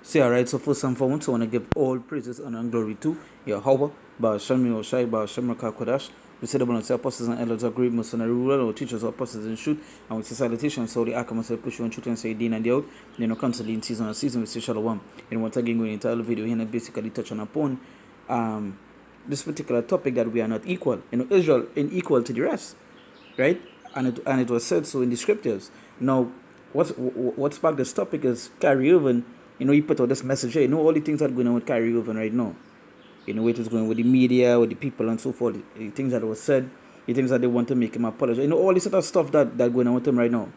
See, alright, so first and foremost, I want to give all praises and glory to Yahweh, Ba'ashem Yoshai, Ba'ashem Rakakodash, we said about the apostles and elders of great mercenary ruler, or teachers or apostles in truth, and with salutations, so the Akama said, push you on truth and say, Dean and the out, constantly in season and season, we say Shalom. And once again, going into the video here, and basically touching upon this particular topic that we are not equal. Israel is equal to the rest, right? And it was said so in the scriptures. Now, what sparked this topic is Kyrie Irving. He put out this message here. All the things that are going on with Kyrie Irving right now. It was going with the media, with the people and so forth. The things that was said, the things that they want to make him apologize. All this sort of stuff that going on with him right now.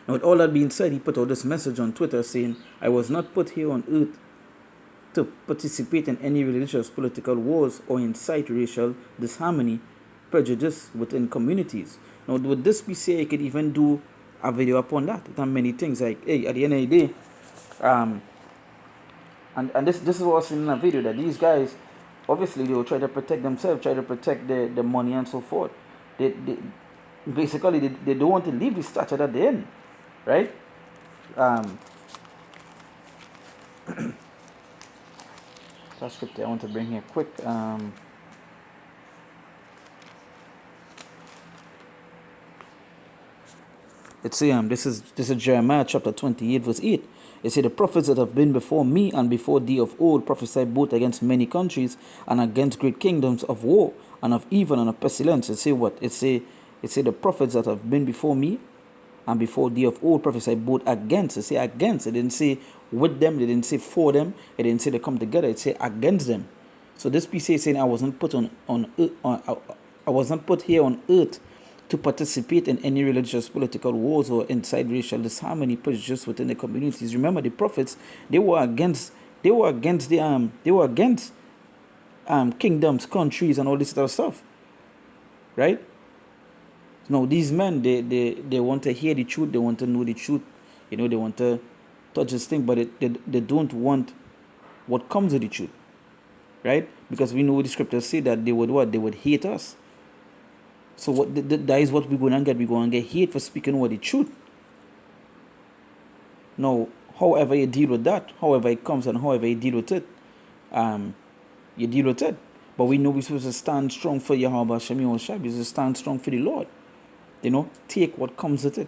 Now, with all that being said, he put out this message on Twitter saying, "I was not put here on earth to participate in any religious political wars or incite racial disharmony, prejudice within communities." Now, with this PCA, I could even do a video upon that. It many things like, hey, at the end of the day, and this is what I was in a video, that these guys, obviously, they will try to protect themselves, try to protect the money and so forth. They basically they don't want to leave the statue at the end, right? That script I want to bring here quick. Let's see, this is Jeremiah chapter 28, verse 8. It says, "The prophets that have been before me and before thee of old prophesied both against many countries and against great kingdoms of war and of evil and of pestilence." It say what? It say the prophets that have been before me and before thee of old prophesied both against. It say against. It didn't say with them. It didn't say for them. It didn't say they come together. It say against them. So this piece is saying I wasn't put I wasn't put here on earth to participate in any religious, political wars or incite racial disharmony, prejudice within the communities. Remember, the prophets, they were against kingdoms, countries, and all this other stuff, right? Now, these men, they want to hear the truth, they want to know the truth, they want to touch this thing, but they don't want what comes with the truth, right? Because we know the scriptures say that they would hate us. So that is what we're going to get. We're going to get hate for speaking what the truth. Now, however you deal with that, however it comes and however you deal with it, you deal with it. But we know we're supposed to stand strong for Yahweh Hashem Yahushua. We're supposed to stand strong for the Lord. Take what comes with it.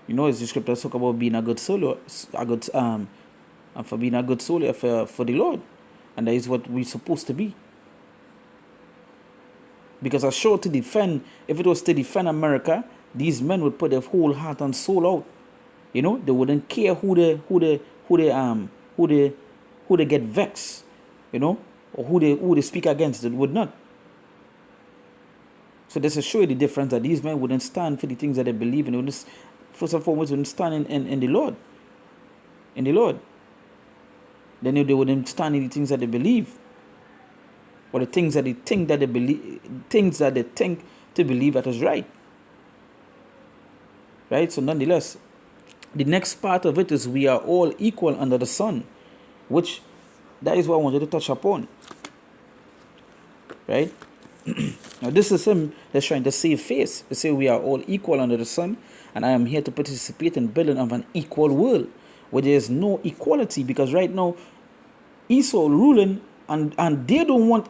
As the scriptures talk about being a good soldier, and for being a good soldier for the Lord. And that is what we're supposed to be. Because I'm sure if it was to defend America, these men would put their whole heart and soul out. They wouldn't care who they get vexed, or who they speak against. They would not. So this is show you the difference, that these men wouldn't stand for the things that they believe in. First and foremost, wouldn't stand in the Lord. In the Lord. Then they wouldn't stand in the things that they believe. Or the things that they think that they believe, things that they think to believe that is right. Right? So nonetheless, the next part of it is we are all equal under the sun, which that is what I wanted to touch upon. Right? Now this is him that's trying to save face. They say we are all equal under the sun, and I am here to participate in building of an equal world where there is no equality, because right now Esau ruling, and they don't want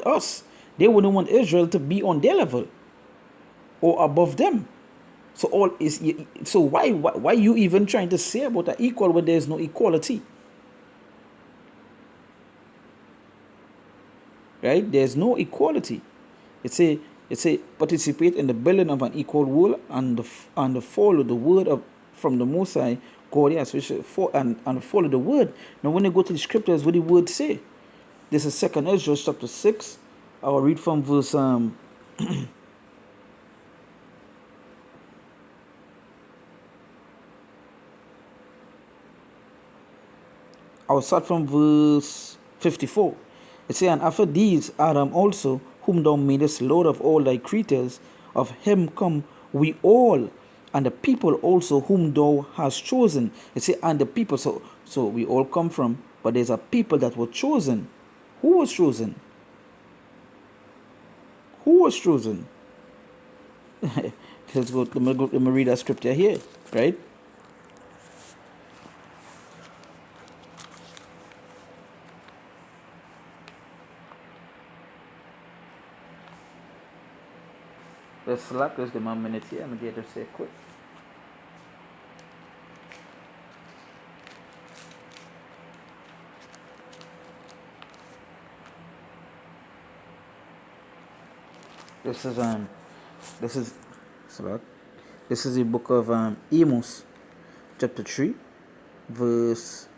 us. They wouldn't want Israel to be on their level or above them. So why you even trying to say about an equal when there is no equality? Right? There's no equality. It's a participate in the building of an equal world and follow the word from the Most High God. Yes, and follow the word. Now, when you go to the scriptures, what the word say? This is 2 Ezra chapter 6. I will read from verse I will start from verse 54. It says, "And after these Adam also, whom thou madest Lord of all thy creatures, of him come we all, and the people also whom thou hast chosen." It says, and the people, so we all come from, but there's a people that were chosen. Who was chosen? Who was chosen? Let me read that scripture here, right? Let's select, let's give me a minute here. I'm going to say quick. This is this is select. This is the book of Amos, chapter 3, verse.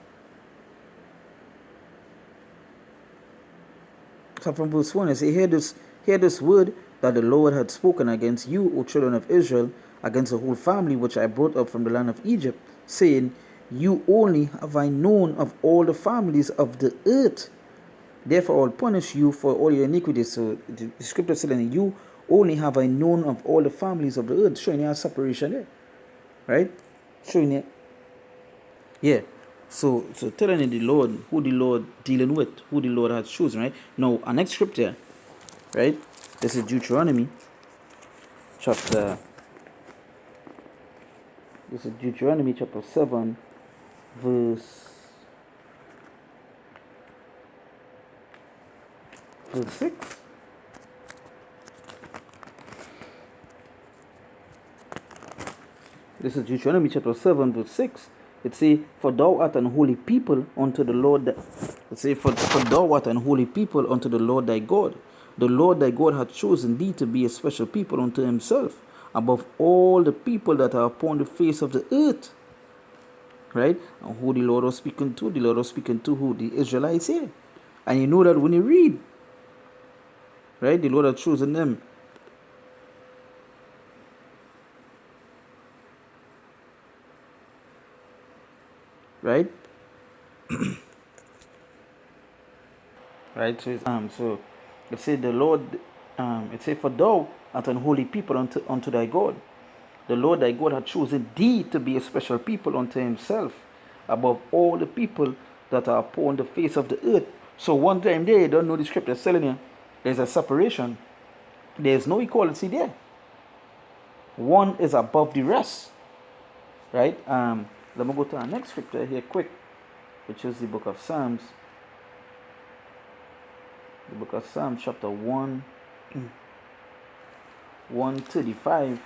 So from verse 1, it says, hear this word that the Lord had spoken against you, O children of Israel, against the whole family which I brought up from the land of Egypt, saying, you only have I known of all the families of the earth. Therefore I will punish you for all your iniquities. So the scripture saying, you only have I known of all the families of the earth, showing you a separation there. Right? Showing you. Yeah. So telling you the Lord, who the Lord dealing with, who the Lord has chosen, right? Now, our next scripture, right? This is Deuteronomy chapter. This is Deuteronomy chapter 7, verse 6. This is Deuteronomy chapter 7, verse 6. It says, for thou art an holy people unto the Lord. It says, for thou art an holy people unto the Lord thy God. The Lord thy God hath chosen thee to be a special people unto himself, above all the people that are upon the face of the earth. Right? And who the Lord was speaking to? The Lord was speaking to who? The Israelites here. And you know that when you read, right? The Lord had chosen them. Right? Right? So it said the Lord, it said, for thou art an holy people unto thy God. The Lord thy God hath chosen thee to be a special people unto himself, above all the people that are upon the face of the earth. So one time there, you don't know the scripture telling you there's a separation. There's no equality there. One is above the rest. Right? Let me go to our next scripture here quick, which is the book of Psalms. The book of Psalms, chapter 135.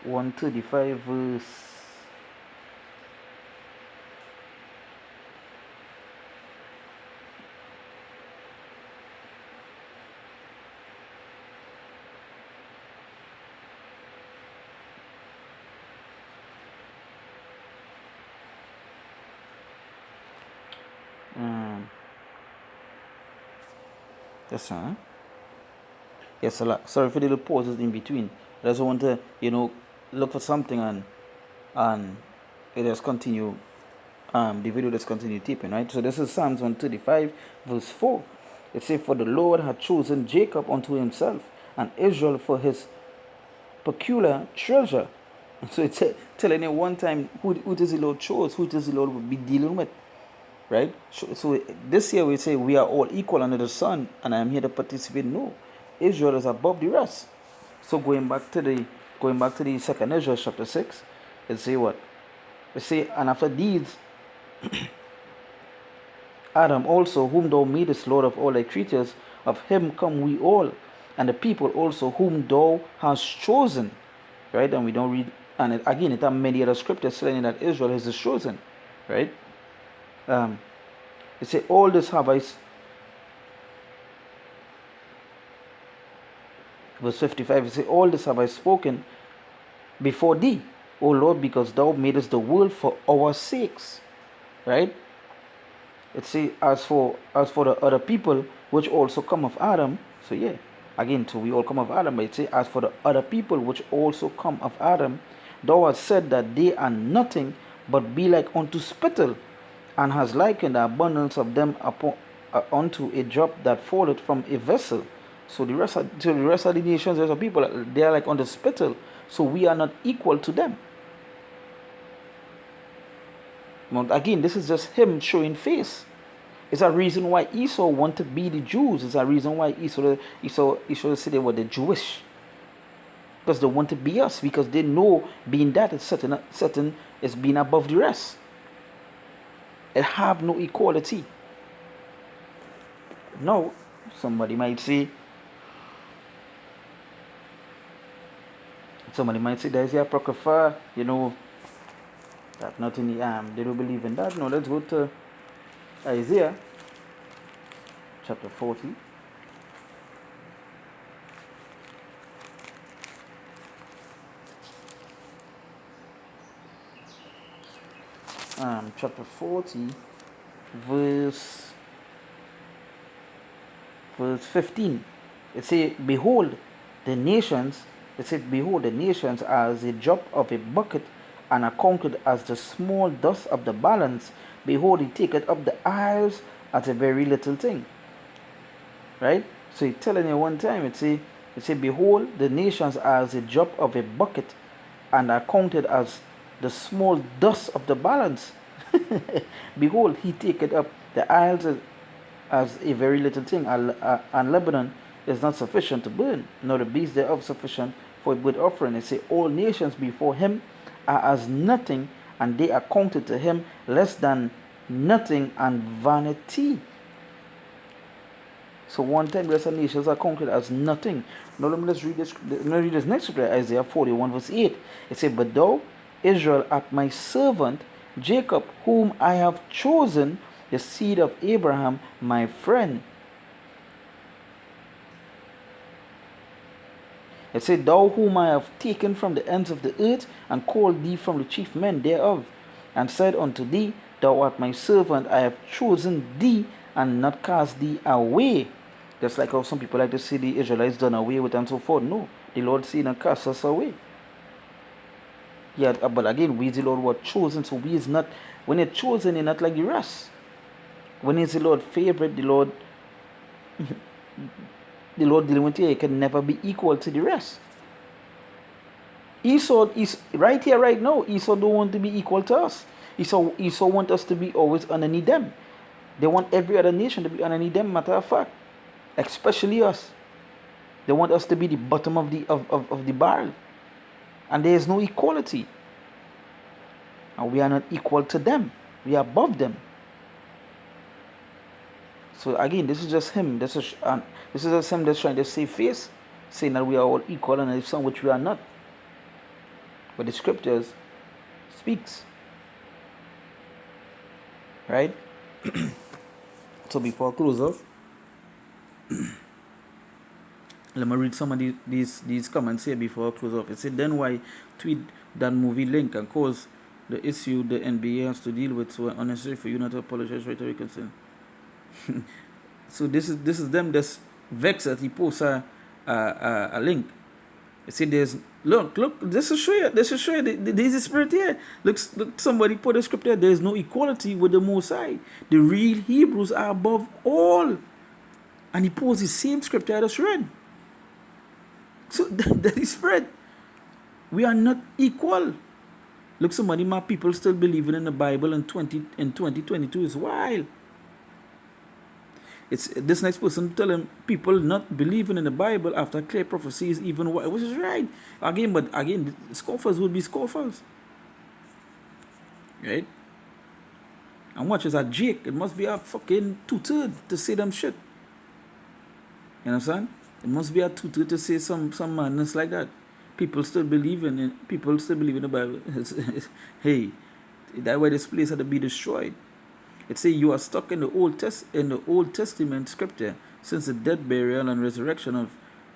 135 verse 'Yes, a lot. Sorry for the little pauses in between. I just want to, look for something and it just continue. The video just continue tipping, right? So this is Psalms 135 verse 4. It says, for the Lord had chosen Jacob unto himself, and Israel for his peculiar treasure. So it's telling you one time who does the Lord chose, who does the Lord will be dealing with. Right? So this year we say we are all equal under the sun, and I am here to participate. No, Israel is above the rest. So going back to the second Ezra chapter 6, it say what? It say, and after these Adam also, whom thou madest Lord of all thy creatures, of him come we all, and the people also whom thou hast chosen. Right? And we don't read, and again, it have many other scriptures saying that Israel is the chosen. Right? It say, all this have I. Verse 55, it say, all this have I spoken before thee, O Lord, because thou madest the world for our sakes. Right? It say, as for the other people which also come of Adam. So yeah, again, so we all come of Adam, but it say, as for the other people which also come of Adam, thou hast said that they are nothing but be like unto spittle, and has likened the abundance of them upon unto a drop that falleth from a vessel. So the rest of the nations, there's people, they are like on the spittle. So we are not equal to them. Again, this is just him showing face. It's a reason why Esau want to be the Jews. It's a reason why Esau said they were the Jewish. Because they want to be us. Because they know being that is certain is being above the rest. It have no equality. Now, somebody might say, Somebody might say there's the Apocrypha, that not in the they don't believe in that. No, let's go to Isaiah chapter 40. Chapter 40, verse 15. It says, behold, the nations, behold, the nations are as a drop of a bucket, and are counted as the small dust of the balance. Behold, he taketh up the isles as a very little thing. Right? So it's telling you one time, it say, behold, the nations are as a drop of a bucket, and are counted as the small dust of the balance. Behold, he taketh up the isles as a very little thing, and Lebanon is not sufficient to burn, nor the beast thereof sufficient for a good offering. It say, all nations before him are as nothing, and they are counted to him less than nothing and vanity. So one time the nations are counted as nothing. Now let's read this. Let me read this next scripture, Isaiah 41 verse 8. It says, but thou, Israel, art my servant, Jacob, whom I have chosen, the seed of Abraham, my friend. It said, thou whom I have taken from the ends of the earth, and called thee from the chief men thereof, and said unto thee, thou art my servant, I have chosen thee, and not cast thee away. Just like how some people like to say the Israelites done away with and so forth. No, the Lord said not cast us away. Yeah, but again, we the Lord were chosen, so we is not, when you're chosen, you're not like the rest. When is the Lord favorite, the Lord dealing with you can never be equal to the rest. Esau is right here, right now. Esau don't want to be equal to us. Esau want us to be always underneath them. They want every other nation to be underneath them, matter of fact. Especially us. They want us to be the bottom of the barrel. And there is no equality. And we are not equal to them. We are above them. So again, this is just him. This is just him that's trying to save face, saying that we are all equal, and it's some which we are not. But the scriptures speaks. Right? So before I close off, let me read some of these comments here before I close off. It said, then why tweet that movie link and cause the issue the NBA has to deal with, so unnecessary for you not to apologize right away concern. So this is them that's vexed that he posts a link. It said there's look this is show you there's a spirit here. Look, somebody put a script there. There's no equality with the Most High. The real Hebrews are above all. And he posed the same scripture I just read. So that is spread. We are not equal. Look, somebody, my people still believing in the Bible in 2022 is wild. It's this next person telling people not believing in the Bible after clear prophecy is even wild, which is right. But again, scoffers would be scoffers. Right? And watch as a Jake, it must be a fucking two-third to say them shit. You understand? It must be a two-third to say some madness like that. People still believe in the Bible. Hey, that's why this place had to be destroyed. It says you are stuck in the Old Testament scripture, since the death, burial, and resurrection of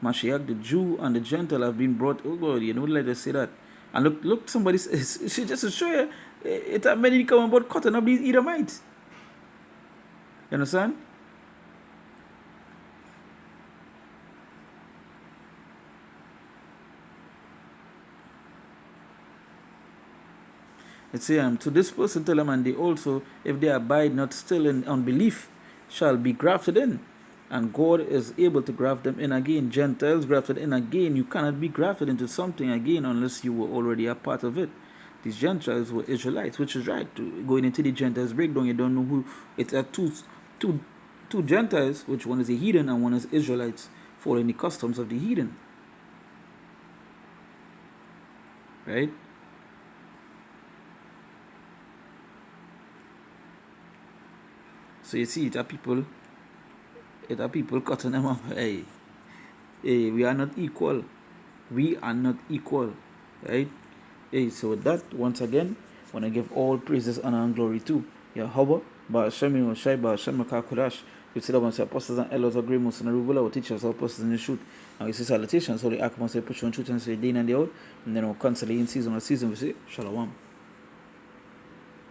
Mashiach, the Jew and the Gentile have been brought. Oh God, you know, let us say that. And look, somebody she just to show you, it had many come about cutting up these Edomites. You understand? It says, to this person tell them, and they also, if they abide not still in unbelief, shall be grafted in. And God is able to graft them in again. Gentiles grafted in again. You cannot be grafted into something again unless you were already a part of it. These Gentiles were Israelites, which is right. Going into the Gentiles breakdown, you don't know who. It's two Gentiles, which one is a heathen and one is Israelites, following the customs of the heathen. Right? So you see, it are people cutting them off. Hey, we are not equal. We are not equal. Right? Hey, so with that, once again, when I give all praises, honor, and glory to Yahweh, Ba'ashemi Oshai, Ba'ashem Kodash, we sit up and say apostles and elders of great most and rule our teachers, our apostles in the truth. And we say salutations, so the Akama say push on truth and say day and the old, and then we'll cancel in season or season, we say Shalom.